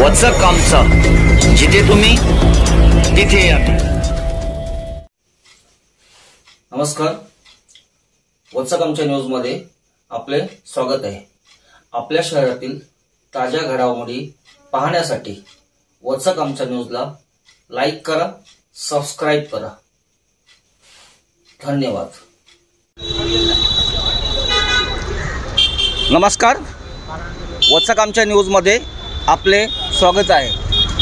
वचक आमचं, जिथे तुम्ही तिथे या. नमस्कार, वचक आमच्या न्यूजमध्ये आपले स्वागत आहे. आपल्या शहरातील ताज्या घडामोडी पाहण्यासाठी वचक आमच्या न्यूजला लाईक करा, सबस्क्राईब करा. धन्यवाद. नमस्कार, वचक आमच्या न्यूजमध्ये आपले स्वागत आहे.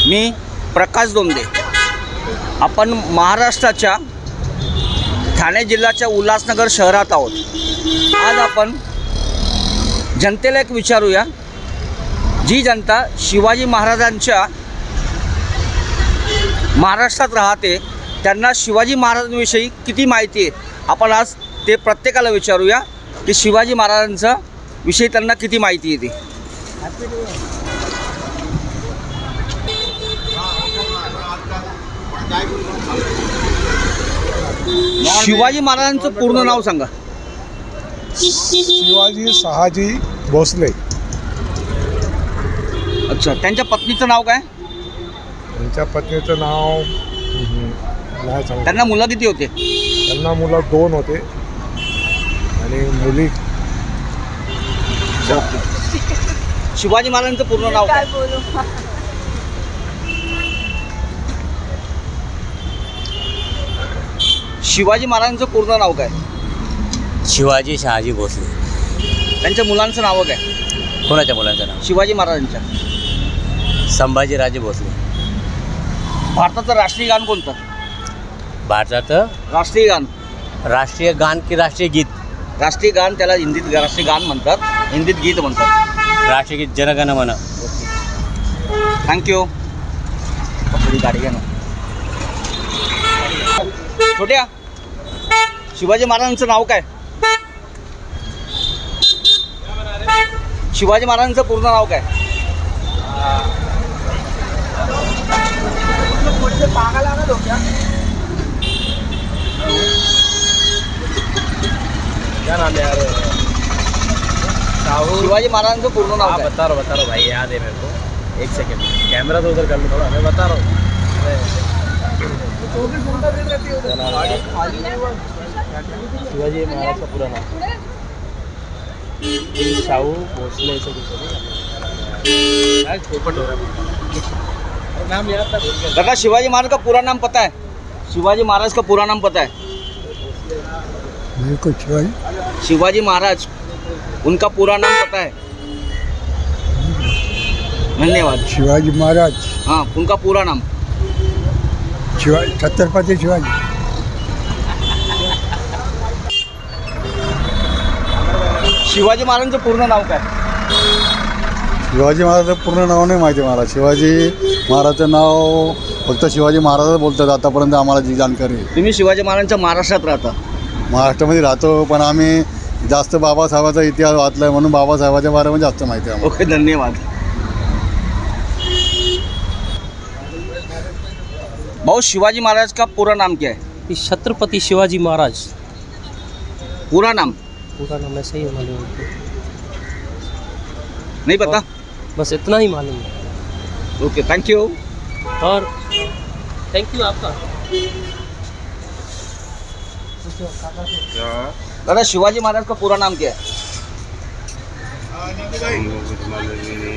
मी प्रकाश दोंदे. आपण महाराष्ट्राच्या ठाणे जिल्ह्याच्या उल्हासनगर शहरात आहोत. आज आपण जनतेला एक विचारूया, जी जनता शिवाजी महाराजांच्या महाराष्ट्रात राहते त्यांना शिवाजी महाराजांविषयी किती माहिती आहे. आपण आज ते प्रत्येकाला विचारूया की शिवाजी महाराजांचा विषयी त्यांना किती माहिती येते. शिवाजी महाराजांचं पूर्ण नाव सांगा. शिवाजी शहाजी भोसले. अच्छा, त्यांच्या पत्नीचं नाव काय? त्यांच्या पत्नीचं नाव नाही सांगू. त्यांना मुलं किती होते? त्यांना मुलं 2 होते आणि मुली. शिवाजी महाराजांचं पूर्ण नाव काय? शिवाजी महाराजांचं पूर्ण नाव काय? शिवाजी शहाजी भोसले. त्यांच्या मुलांचं नाव काय? कोणाच्या मुलांचं नाव? शिवाजी महाराजांच्या. संभाजीराजे भोसले. भारताचं राष्ट्रीय गान कोणतं? भारताचं राष्ट्रीय गान. राष्ट्रीय गान की राष्ट्रीय गीत? राष्ट्रीय गान, त्याला हिंदीत राष्ट्रीय गान म्हणतात, हिंदीत गीत म्हणतात. राष्ट्रीय गीत जनगण मन. थँक्यू. गाडी घ्या ना. छोट्या, शिवाजी महाराजांचं नाव काय? शिवाजी महाराजांचं पूर्ण नाव काय? शिवाजी महाराजांचं पूर्ण नाव काय? बता रहा भाई, याद है मेरे को. एक सेकंड, कैमरा तो उधर कर लो थोड़ा. मैं बता रहा हूँ. शिवाजी महाराज का पूरा नाम शाहू भोसले ऐसे कुछ नाम याद था. दादा, शिवाजी महाराज का पूरा नाम पता है? शिवाजी महाराज का पूरा नाम पता है? बिल्कुल. शिवाजी महाराज, उनका पूरा नाम पता है? धन्यवाद. शिवाजी महाराज, हाँ, उनका पूरा नाम. छत्रपती शिवाजी. शिवाजी महाराजांचं पूर्ण नाव काय? शिवाजी महाराजांचं पूर्ण नाव नाही माहिती मला. शिवाजी महाराजांचं नाव फक्त शिवाजी महाराजच बोलतात आतापर्यंत आम्हाला जी जानकारी आहे. तुम्ही शिवाजी महाराजांच्या महाराष्ट्रात राहता? महाराष्ट्रामध्ये राहतो, पण आम्ही जास्त बाबासाहेबांचा इतिहास वाचला आहे म्हणून बाबासाहेबांच्या बारेमध्ये जास्त माहिती आहे. ओके, धन्यवाद. भाऊ, शिवाजी महाराज का पूरा नाम क्या है? छत्रपति शिवाजी महाराज. पूरा नाम पूरा नाम ऐसा ही मालूम है. नहीं पता? बस इतना ही मालूम है. Okay, thank you. और थैंक यू आपका. दादा, शिवाजी महाराज का पूरा नाम क्या है?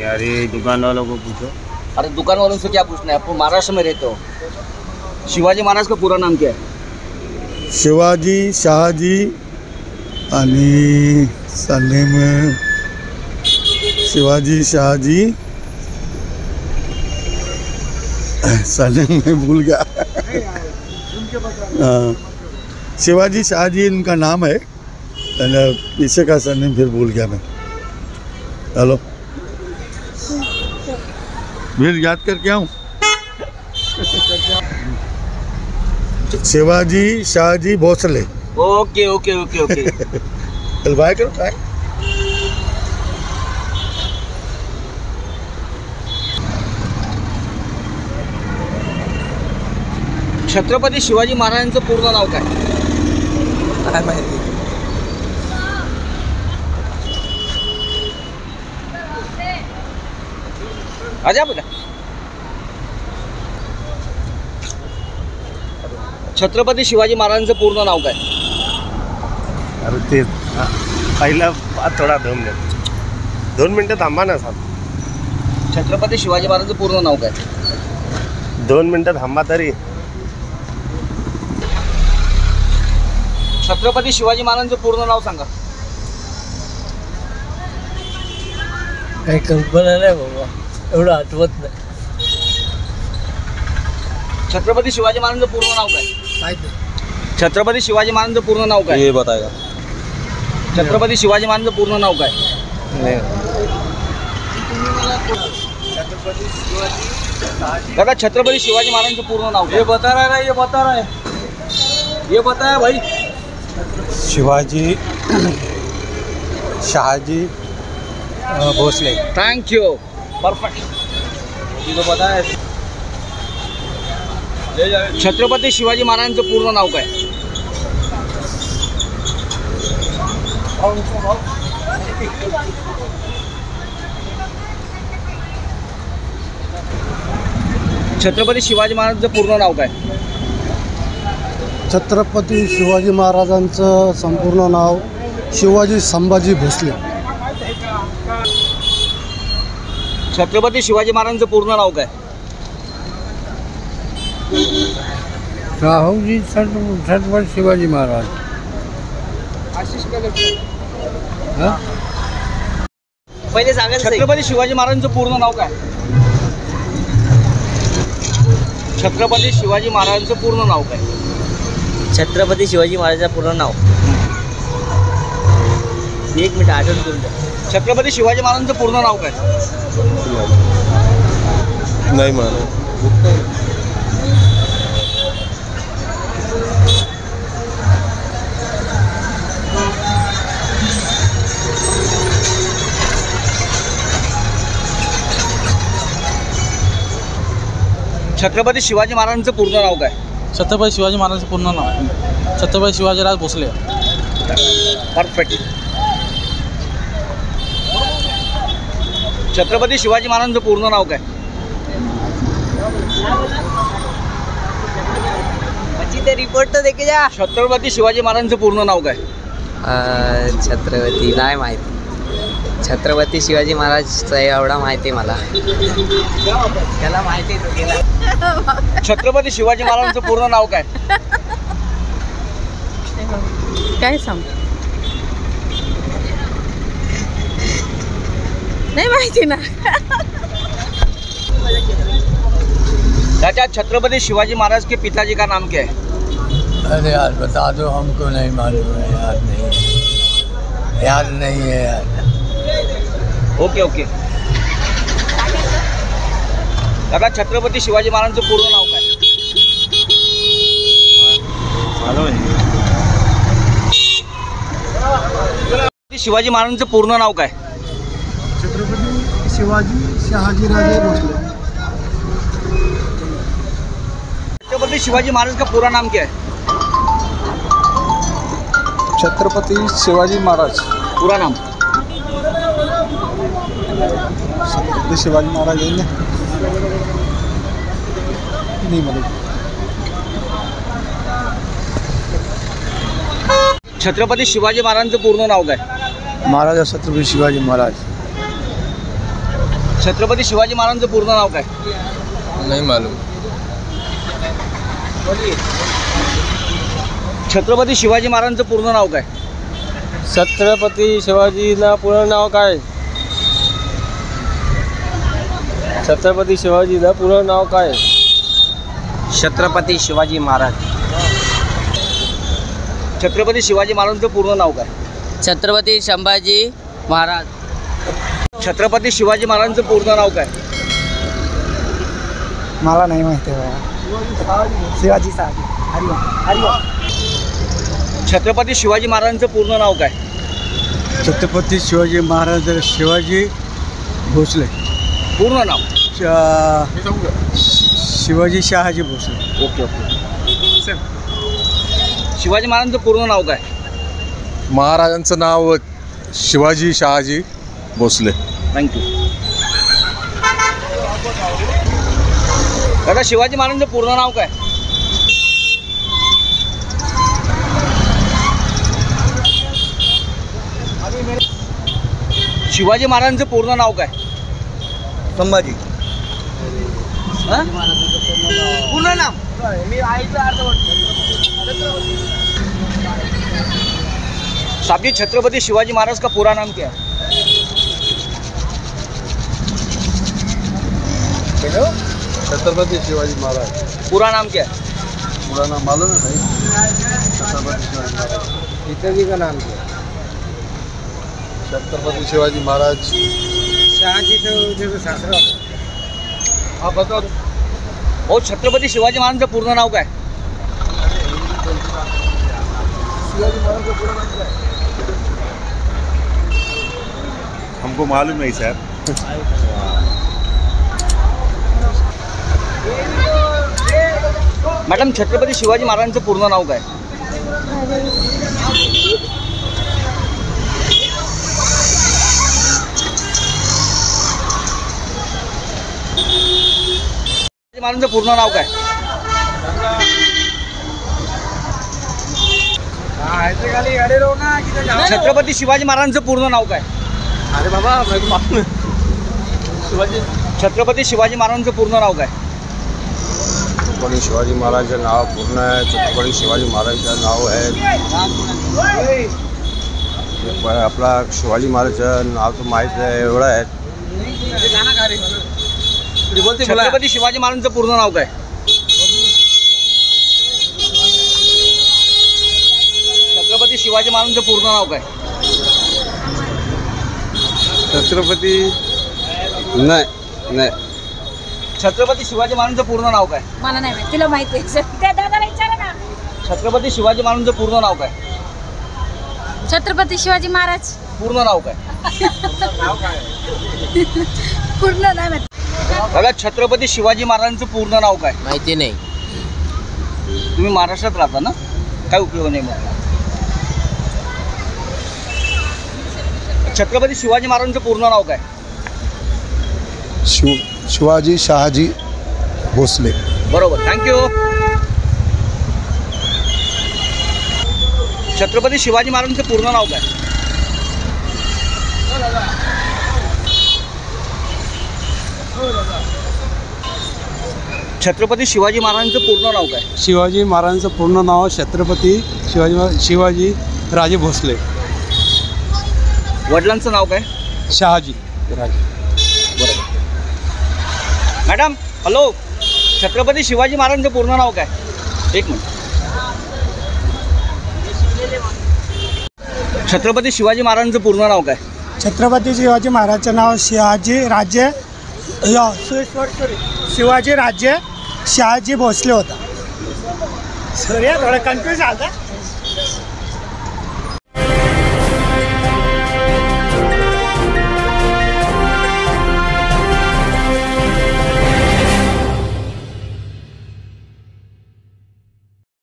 यार ये दुकान वालों को पूछो. अरे, दुकान वालों से क्या पूछना है, आप महाराष्ट्र में रहते हो. शिवाजी महाराज का पूरा नाम क्या है? शिवाजी शहाजी आणि सलीम. शिवाजी शहाजी सलीम में भूल गया. शिवाजी शाहजी इनका नाम है, पीछे का सरनेम फिर भूल गया मैं. हेलो, फिर याद करके आऊँ. Shivaji Shahaji Bhosale. Okay okay okay okay. चल बाय करो बाय. छत्रपती शिवाजी महाराजांचं पूर्ण नाव काय? काय माहिती. आजा बेटा. छत्रपती शिवाजी महाराजांचं पूर्ण नाव काय? अरे ते पहिला थोडा 2 मिनटं थांबा ना साहेब. छत्रपती शिवाजी महाराजांचं पूर्ण नाव काय? 2 मिनटं थांबा तरी. छत्रपती शिवाजी महाराजांचं पूर्ण नाव सांगा. काही कल्पना नाही बाबा, एवढं आठवत नाही. छत्रपती शिवाजी महाराजांचं पूर्ण नाव काय? माहित नाही. छत्रपती शिवाजी महाराजांचं पूर्ण नाव काय? ये बताएगा. छत्रपती शिवाजी महाराजांचं पूर्ण नाव काय? दादा छत्रपती शिवाजी महाराजांचं पूर्ण नाव काय? बता रहा है, ये बता रहा है, ये बताया भाई. शिवाजी शहाजी भोसले. थँक्यू. परफेक्ट. ये तो पता है. छत्रपती शिवाजी महाराजांचं पूर्ण नाव काय? छत्रपती शिवाजी महाराजांचं पूर्ण नाव काय? छत्रपती शिवाजी महाराजांचं संपूर्ण नाव शिवाजी संभाजी भोसले. छत्रपती शिवाजी महाराजांचं पूर्ण नाव काय? राहुजी छत्रपती शिवाजी महाराज. पहिले सांगायचं. छत्रपती शिवाजी महाराजांचं पूर्ण नाव काय? छत्रपती शिवाजी महाराजांचं पूर्ण नाव काय? छत्रपती शिवाजी महाराजांचं पूर्ण नाव 1 मिनिट आठवण करून द्या. छत्रपती शिवाजी महाराजांचं पूर्ण नाव काय? नाही मला. छत्रपती शिवाजी महाराजांचं पूर्ण नाव काय? छत्रपती शिवाजी महाराजांचं पूर्ण नाव छत्रपती शिवाजीराज भोसले. परफेक्ट. छत्रपती शिवाजी महाराजांचं पूर्ण नाव काय? ते रिपोर्ट तर देखे जा. छत्रपती शिवाजी महाराजांचं पूर्ण नाव काय? छत्रपती नाही माहिती. छत्रपती शिवाजी महाराज एवढा माहिती मला. त्याला माहिती तो गेला. छत्रपती शिवाजी महाराजांचं पूर्ण नाव काय? काय सांग, नाही माहिती ना. चाचा छत्रपती शिवाजी महाराज के पिताजी का नाम क्या है? अरे यार बता दो, हमको नहीं मालूम है, याद नहीं है यार. Okay okay. दादा छत्रपती शिवाजी महाराजांचं पूर्ण नाव काय? शिवाजी महाराजांचं पूर्ण नाव काय? छत्रपती शिवाजी शहाजीराजे भोसले. छत्रपति शिवाजी महाराज का पूरा नाम क्या है? छत्रपती शिवाजी महाराज. पूरा नाम? छत्रपती शिवाजी महाराज आहे ना, नाही मला. छत्रपती शिवाजी महाराजांचं पूर्ण नाव काय? महाराजा छत्रपती शिवाजी महाराज. छत्रपती शिवाजी महाराजांचं पूर्ण नाव काय? नहीं मालूम. छत्रपती शिवाजी महाराजांचं पूर्ण नाव काय? छत्रपती शिवाजीला पूर्ण नाव काय? छत्रपती शिवाजीला पूर्ण नाव काय? छत्रपती शिवाजी महाराज. छत्रपती शिवाजी महाराजांचं पूर्ण नाव काय? छत्रपती संभाजी महाराज. छत्रपती शिवाजी महाराजांचं पूर्ण नाव काय? मला नाही माहिती आहे. शिवाजी साहेब. छत्रपती शिवाजी महाराजांचं पूर्ण नाव काय? छत्रपती शिवाजी महाराज शिवाजी भोसले. पूर्ण नाव? शिवाजी शहाजी भोसले. Okay okay. शिवाजी महाराजांचं पूर्ण नाव काय? महाराजांचं नाव शिवाजी शहाजी भोसले. थँक्यू. दादा शिवाजी महाराजांचं पूर्ण नाव काय? शिवाजी महाराजांचं पूर्ण नाव काय? संभाजी. हां? पूर्ण नाव मी साहब छत्रपति शिवाजी महाराज का पूरा नाम क्या है? छत्रपति शिवाजी महाराज. पूरा नाम क्या है? पूरा नाम मालूम है भाई. छत्रपति शिवाजी महाराज. पिताजी का नाम क्या? छत्रपति शिवाजी महाराज. शहाजी तो सासरा. हाँ बता दो. हो छत्रपति शिवाजी महाराजांचं पूर्ण नाव काय? शिवाजी महाराज का पूरा नाम क्या है? हमको मालूम नहीं सर. मॅडम छत्रपति शिवाजी महाराजांचं पूर्ण नाव काय? शिवाजी महाराजांचं पूर्ण नाव काय? छत्रपति शिवाजी महाराजांचं पूर्ण नाव काय? अरे बाबा छत्रपति शिवाजी महाराजांचं पूर्ण नाव काय? छत्रपति शिवाजी महाराजचं नाव पूर्ण आहे. छत्रपति शिवाजी महाराजचं नाव आहे आपला शिवाजी महाराजचं नाव तर माहीत आहे एवढं आहे. छत्रपति शिवाजी महाराजांचं पूर्ण नाव काय? छत्रपति शिवाजी महाराजांचं पूर्ण नाव काय? छत्रपती नाही नाही. छत्रपति शिवाजी महाराजांचं पूर्ण नाव काय? मला नाही माहिती, तिला माहिती आहे. त्या दादाला विचारा ना. छत्रपति शिवाजी महाराजांचं पूर्ण नाव काय? छत्रपती शिवाजी महाराज. पूर्ण नाव काय? पूर्ण नाही माहिती. दादा छत्रपति शिवाजी महाराजांचं पूर्ण नाव काय? माहिती नाही. तुम्ही महाराष्ट्रात राहता ना, काय उपयोग नाही मग. छत्रपति शिवाजी महाराजांचं पूर्ण नाव काय? शिवाजी शहाजी भोसले. बरोबर, थँक्यू. छत्रपति शिवाजी महाराजांचं पूर्ण नाव काय? छत्रपति शिवाजी महाराजांचं पूर्ण नाव काय? शिवाजी महाराजांचं पूर्ण नाव छत्रपती शिवाजी राजे भोसले. वडिलांचं नाव काय? शहाजी राजे. बरोबर. मॅडम हॅलो, छत्रपति शिवाजी महाराजांचं पूर्ण नाव काय? एक मिनिट. छत्रपति शिवाजी महाराजांचं पूर्ण नाव काय? छत्रपती शिवाजी महाराजचं नाव शिवाजी राज्य शिवाजी राज्य शहाजी भोसले होता. सॉरी थोडं कन्फ्यूज झालं.